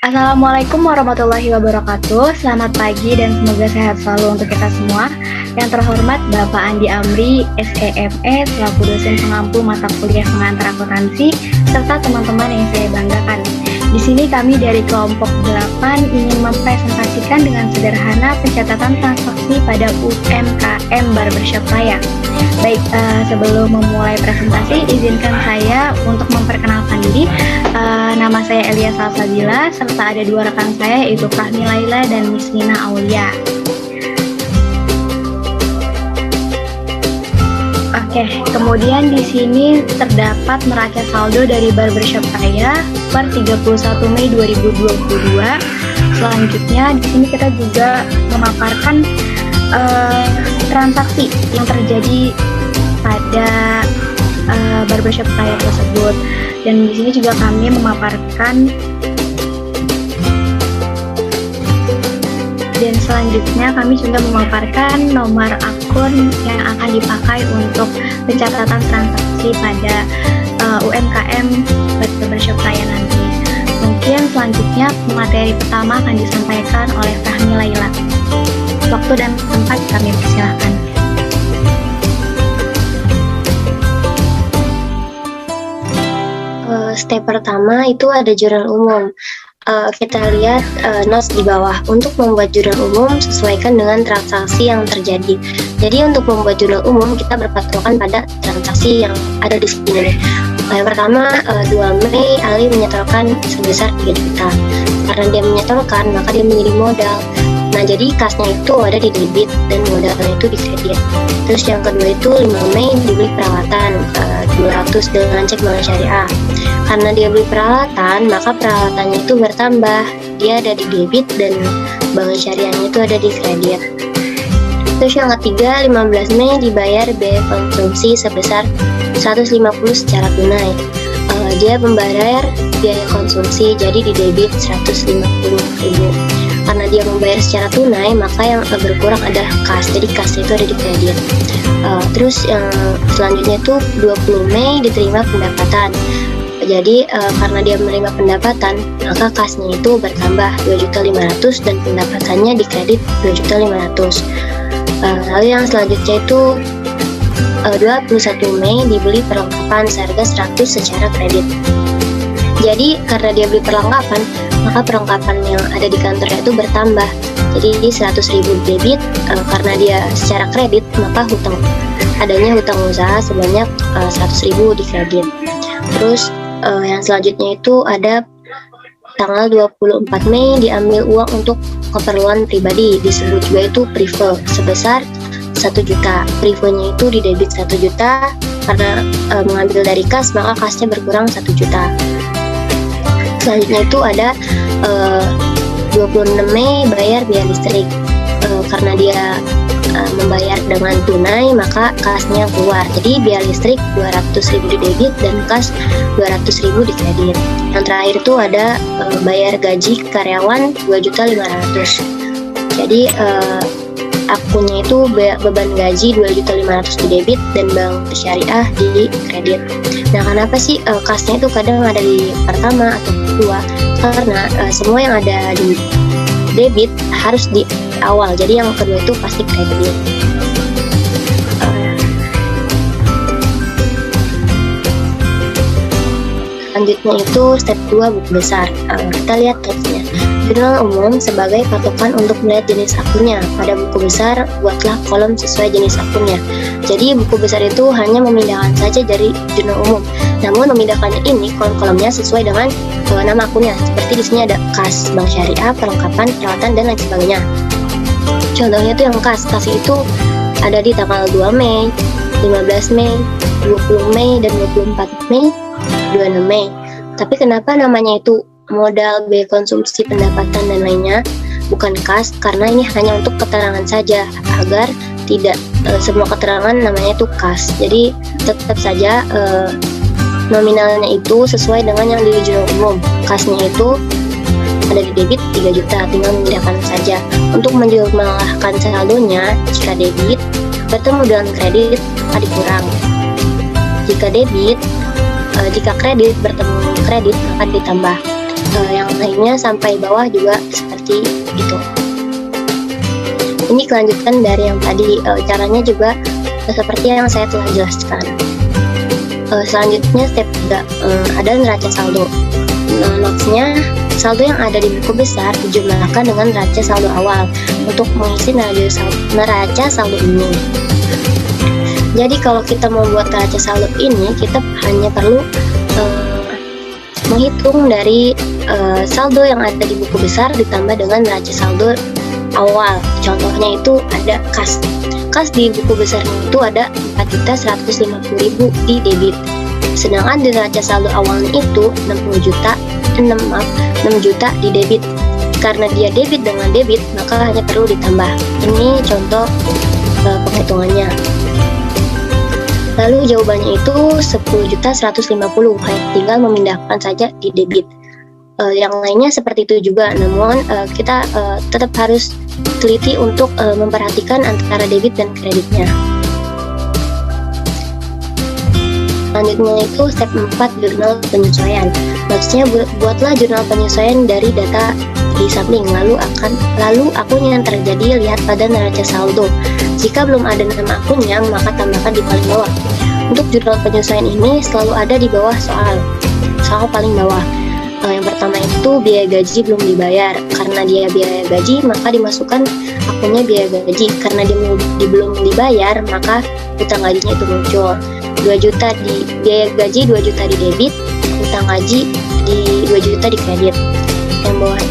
Assalamualaikum warahmatullahi wabarakatuh. Selamat pagi dan semoga sehat selalu untuk kita semua. Yang terhormat Bapak Andi Amri, SEME, selaku dosen pengampu mata kuliah pengantar akuntansi, serta teman-teman yang saya banggakan. Di sini kami dari kelompok 8 ingin mempresentasikan dengan sederhana pencatatan transaksi pada UMKM Barbershop Raya. Baik, sebelum memulai presentasi, izinkan saya untuk memperkenalkan diri. Nama saya Elia Salsabila, serta ada dua rekan saya yaitu Fahmi Laila dan Miss Nina Aulia. Oke, kemudian di sini terdapat neraca saldo dari Barbershop Raya per 31 Mei 2022. Selanjutnya di sini kita juga memaparkan transaksi yang terjadi pada Barbershop Raya tersebut. Dan di sini juga kami memaparkan, dan selanjutnya kami juga memaparkan nomor akun yang akan dipakai untuk pencatatan transaksi pada UMKM Barbershop Raya nanti. Mungkin selanjutnya materi pertama akan disampaikan oleh Fahmi Laila. Waktu dan tempat kami persilahkan. Step pertama itu ada jurnal umum. Kita lihat notes di bawah. Untuk membuat jurnal umum, sesuaikan dengan transaksi yang terjadi. Jadi untuk membuat jurnal umum, kita berpatokan pada transaksi yang ada di sini. Yang pertama, 2 Mei Ali menyetorkan sebesar 3 juta. Karena dia menyetorkan, maka dia menjadi modal. Nah, jadi kasnya itu ada di debit dan modalnya itu di kredit. Terus yang kedua itu 5 Mei dibeli peralatan 200 dengan cek bank syariah. Karena dia beli peralatan, maka peralatannya itu bertambah. Dia ada di debit dan bank syariahnya itu ada di kredit. Terus yang ketiga, 15 Mei dibayar biaya konsumsi sebesar 150 secara tunai. Dia membayar biaya konsumsi, jadi di debit 150.000. Karena dia membayar secara tunai, maka yang berkurang adalah kas. Jadi kas itu ada di kredit. Terus yang selanjutnya itu 20 Mei diterima pendapatan. Jadi karena dia menerima pendapatan, maka kasnya itu bertambah 2.500.000 dan pendapatannya di kredit 2.500.000. Lalu yang selanjutnya itu 21 Mei dibeli perlengkapan seharga 100 secara kredit. Jadi karena dia beli perlengkapan, maka perlengkapan yang ada di kantornya itu bertambah. Jadi 100.000 debit, karena dia secara kredit, maka adanya hutang usaha sebanyak 100.000 di kredit. Terus yang selanjutnya itu ada tanggal 24 Mei diambil uang untuk keperluan pribadi, disebut juga itu prive, sebesar 1 juta. Privenya itu di debit 1 juta, karena mengambil dari kas, maka kasnya berkurang 1 juta. Selanjutnya itu ada 26 Mei bayar biaya listrik. Karena dia membayar dengan tunai, maka kasnya keluar. Jadi biaya listrik 200.000 di debit dan kas 200.000 di kredit. Yang terakhir itu ada bayar gaji karyawan 2.500.000. Jadi akunnya itu beban gaji 2.500.000 di debit dan bank syariah di kredit. Nah, kenapa sih kasnya itu kadang ada di pertama atau kedua? Karena semua yang ada di debit harus di awal, jadi yang kedua itu pasti kredit. Selanjutnya itu step 2 buku besar. Kita lihat teksnya. Jurnal umum sebagai patokan untuk melihat jenis akunnya. Pada buku besar, buatlah kolom sesuai jenis akunnya. Jadi buku besar itu hanya memindahkan saja dari jurnal umum. Namun memindahkannya ini kolom-kolomnya sesuai dengan nama akunnya. Seperti di sini ada kas, bank syariah, perlengkapan, perawatan, dan lain sebagainya. Contohnya itu yang kas. Kas itu ada di tanggal 2 Mei, 15 Mei, 20 Mei, dan 24 Mei, 26 Mei. Tapi kenapa namanya itu modal, biaya konsumsi, pendapatan, dan lainnya, bukan kas? Karena ini hanya untuk keterangan saja, agar tidak semua keterangan namanya itu kas. Jadi tetap saja nominalnya itu sesuai dengan yang di jurnal umum. Kasnya itu ada di debit 3 juta, tinggal memindahkan saja. Untuk menjumlahkan saldonya, jika debit bertemu dengan kredit, maka dikurang. Jika kredit bertemu kredit, maka ditambah. yang lainnya sampai bawah juga seperti itu. Ini kelanjutan dari yang tadi, caranya juga seperti yang saya telah jelaskan. Selanjutnya step 3, ada neraca saldo. Maksudnya saldo yang ada di buku besar dijumlahkan dengan neraca saldo awal untuk mengisi neraca saldo ini. Jadi kalau kita membuat neraca saldo ini, kita hanya perlu menghitung dari saldo yang ada di buku besar ditambah dengan neraca saldo awal. Contohnya itu ada kas. Kas di buku besar itu ada 4.150.000 di debit. Sedangkan di neraca saldo awalnya itu 6 juta di debit. Karena dia debit dengan debit, maka hanya perlu ditambah. Ini contoh penghitungannya. Lalu jawabannya itu 10.150.000, tinggal memindahkan saja di debit. Yang lainnya seperti itu juga, namun kita tetap harus teliti untuk memperhatikan antara debit dan kreditnya. Selanjutnya itu step 4, jurnal penyesuaian. Maksudnya buatlah jurnal penyesuaian dari data di samping, lalu akun yang terjadi lihat pada neraca saldo. Jika belum ada nama akunnya, maka tambahkan di paling bawah. Untuk jurnal penyesuaian ini selalu ada di bawah soal paling bawah. Yang pertama itu biaya gaji belum dibayar. Karena dia biaya gaji, maka dimasukkan akunnya biaya gaji. Karena dia belum dibayar, maka utang gajinya itu muncul. 2 juta di biaya gaji, 2 juta di debit, utang gaji di 2 juta di kredit.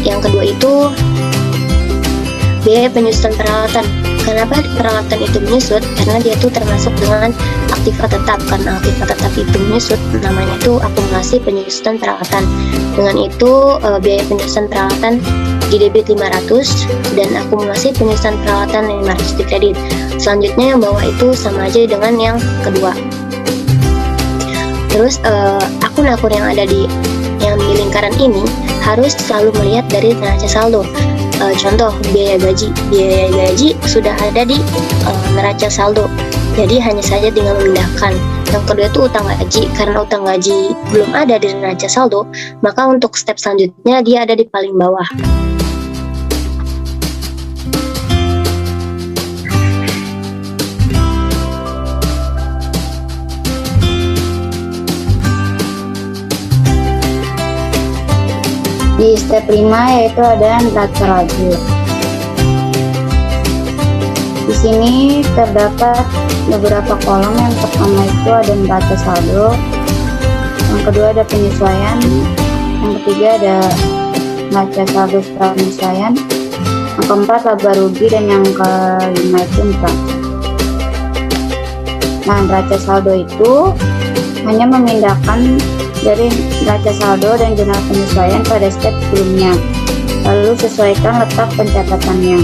Yang kedua itu biaya penyusutan peralatan. Kenapa peralatan itu menyusut? Karena dia tuh termasuk dengan aktiva tetap. Karena aktiva tetap itu menyusut, namanya itu akumulasi penyusutan peralatan. Dengan itu biaya penyusutan peralatan di debit 500 dan akumulasi penyusutan peralatan 500 di kredit. Selanjutnya yang bawah itu sama aja dengan yang kedua. Terus akun-akun yang ada di lingkaran ini harus selalu melihat dari neraca saldo. Contoh biaya gaji sudah ada di neraca saldo, jadi hanya saja tinggal memindahkan. Yang kedua itu utang gaji. Karena utang gaji belum ada di neraca saldo, maka untuk step selanjutnya dia ada di paling bawah. Di step 5 yaitu ada neraca lajur. Di sini terdapat beberapa kolom. Yang pertama itu ada neraca saldo, yang kedua ada penyesuaian, yang ketiga ada neraca saldo setelah penyesuaian, yang keempat laba rugi, dan yang kelima itu neraca. Nah, neraca saldo itu hanya memindahkan dari neraca saldo dan jurnal penyesuaian pada step sebelumnya, lalu sesuaikan letak pencatatannya.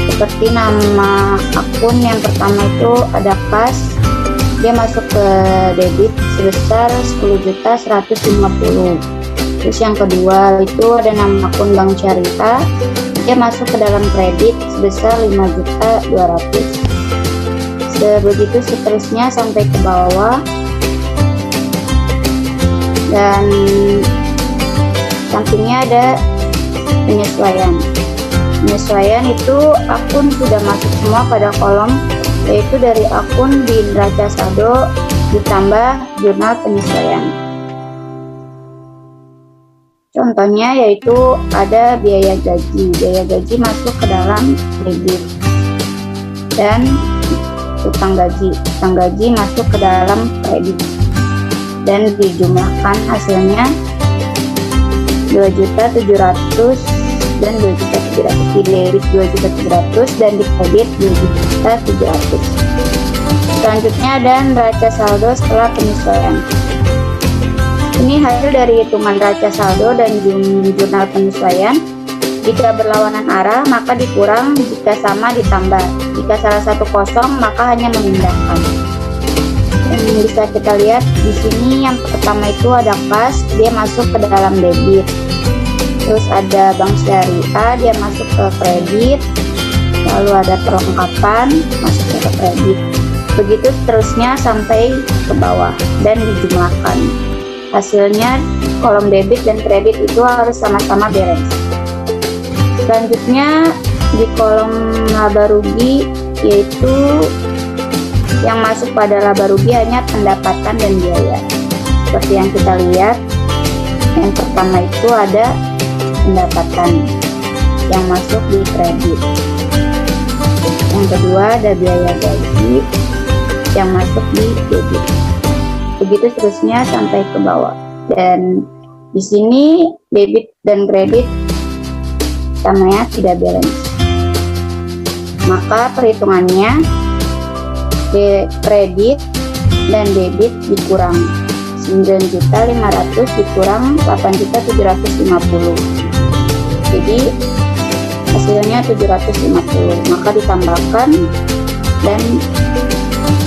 Seperti nama akun yang pertama itu ada kas, dia masuk ke debit sebesar 10.150.000. Terus yang kedua itu ada nama akun bank syariah, dia masuk ke dalam kredit sebesar 5.200.000. Begitu seterusnya sampai ke bawah. Dan sampingnya ada penyesuaian. Penyesuaian itu akun sudah masuk semua pada kolom, yaitu dari akun di neraca saldo ditambah jurnal penyesuaian. Contohnya yaitu ada biaya gaji. Biaya gaji masuk ke dalam debit, dan utang gaji masuk ke dalam kredit, dan dijumlahkan hasilnya 2.700.000 dan 2.700.000. Di debit 2.700.000 dan di kredit 2.700.000. Selanjutnya ada neraca saldo setelah penyesuaian. Ini hasil dari hitungan neraca saldo dan jurnal penyesuaian. Jika berlawanan arah maka dikurang, jika sama ditambah. Jika salah satu kosong maka hanya memindahkan. Yang bisa kita lihat di sini, yang pertama itu ada kas, dia masuk ke dalam debit. Terus ada bank syariah, dia masuk ke kredit. Lalu ada perlengkapan, masuk ke kredit. Begitu seterusnya sampai ke bawah dan dijumlahkan. Hasilnya kolom debit dan kredit itu harus sama-sama beres. Selanjutnya di kolom laba rugi, yaitu yang masuk pada laba rugi hanya pendapatan dan biaya. Seperti yang kita lihat, yang pertama itu ada pendapatan yang masuk di kredit. Yang kedua ada biaya gaji yang masuk di debit. Begitu seterusnya sampai ke bawah. Dan di sini debit dan kredit namanya tidak balance. Maka perhitungannya kredit dan debit dikurang 9.500 dikurang 8.750. Jadi hasilnya 750, maka ditambahkan dan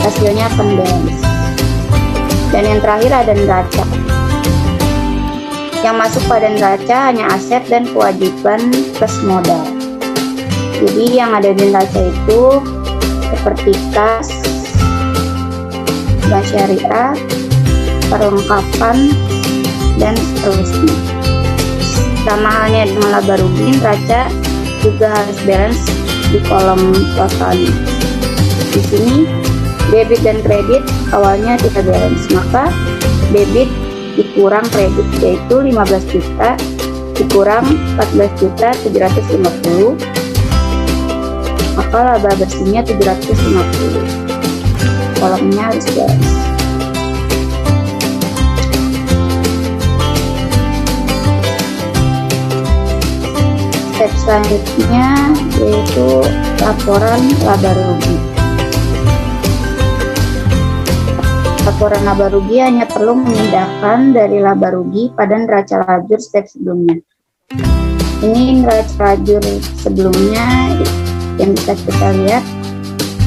hasilnya akan balance. Dan yang terakhir ada neraca. Yang masuk pada neraca hanya aset dan kewajiban plus modal. Jadi yang ada di neraca itu seperti kas, bank syariah, perlengkapan, dan seterusnya. Sama halnya dengan laba rugi, neraca juga harus balance di kolom totalnya. Di sini debit dan kredit awalnya tidak balance, maka debit dikurang kredit yaitu 15 juta dikurang 14.750, maka laba bersihnya 750. Kolomnya harus balance. Step selanjutnya yaitu laporan laba rugi. Laporan laba rugi hanya perlu memindahkan dari laba rugi pada neraca lajur step sebelumnya. Ini neraca lajur sebelumnya yang bisa kita lihat.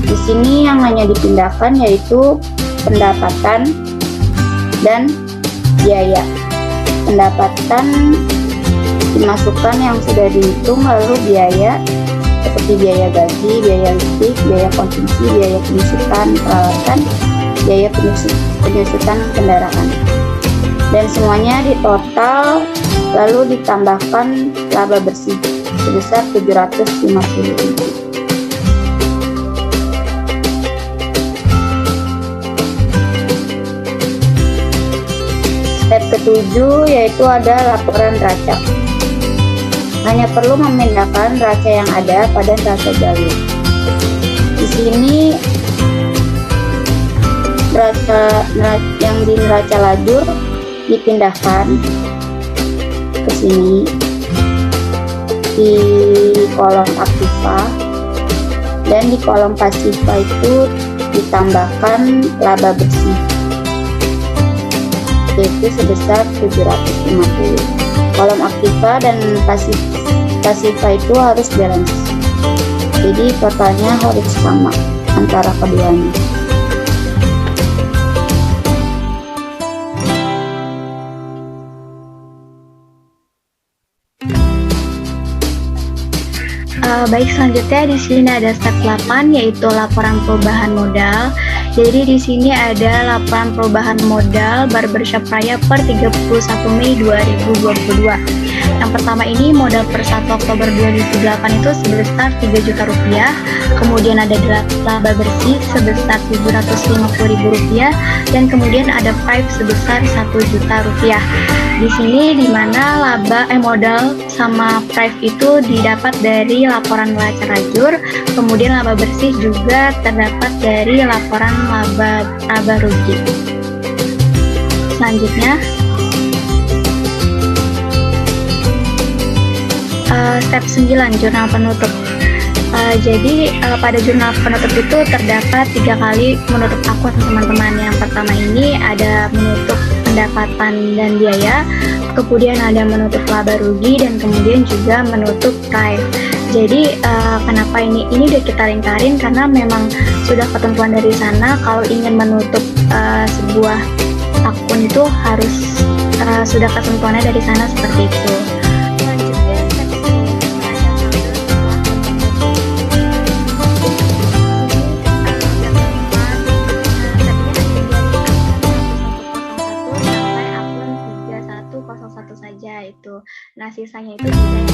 Di sini yang hanya dipindahkan yaitu pendapatan dan biaya. Pendapatan dimasukkan yang sudah dihitung, lalu biaya seperti biaya gaji, biaya listrik, biaya konsumsi, biaya penyusutan peralatan, biaya penyusutan kendaraan, dan semuanya ditotal lalu ditambahkan laba bersih sebesar 750.000. Step ketujuh yaitu ada laporan neraca. Hanya perlu memindahkan neraca yang ada pada neraca jalur. Di sini yang di neraca lajur dipindahkan ke sini di kolom aktiva, dan di kolom pasifa itu ditambahkan laba bersih yaitu sebesar 750. Kolom aktiva dan pasifa itu harus balance, jadi totalnya harus sama antara keduanya. Baik, selanjutnya di sini ada step 8 yaitu laporan perubahan modal. Jadi di sini ada laporan perubahan modal Barbershop Raya per 31 Mei 2022. Yang pertama ini modal per 1 Oktober 2008 itu sebesar 3 juta rupiah. Kemudian ada laba bersih sebesar 750.000 rupiah, dan kemudian ada prive sebesar 1 juta rupiah. Di sini dimana modal sama prive itu didapat dari laporan neraca lajur, kemudian laba bersih juga terdapat dari laporan laba rugi. Selanjutnya step 9, jurnal penutup. Jadi pada jurnal penutup itu terdapat 3 kali menutup akun teman-teman. Yang pertama ini ada menutup pendapatan dan biaya, kemudian ada menutup laba rugi, dan kemudian juga menutup prive. Jadi kenapa ini udah kita lingkarin karena memang sudah ketentuan dari sana kalau ingin menutup sebuah akun itu harus sudah ketentuannya dari sana seperti itu. itu sudah.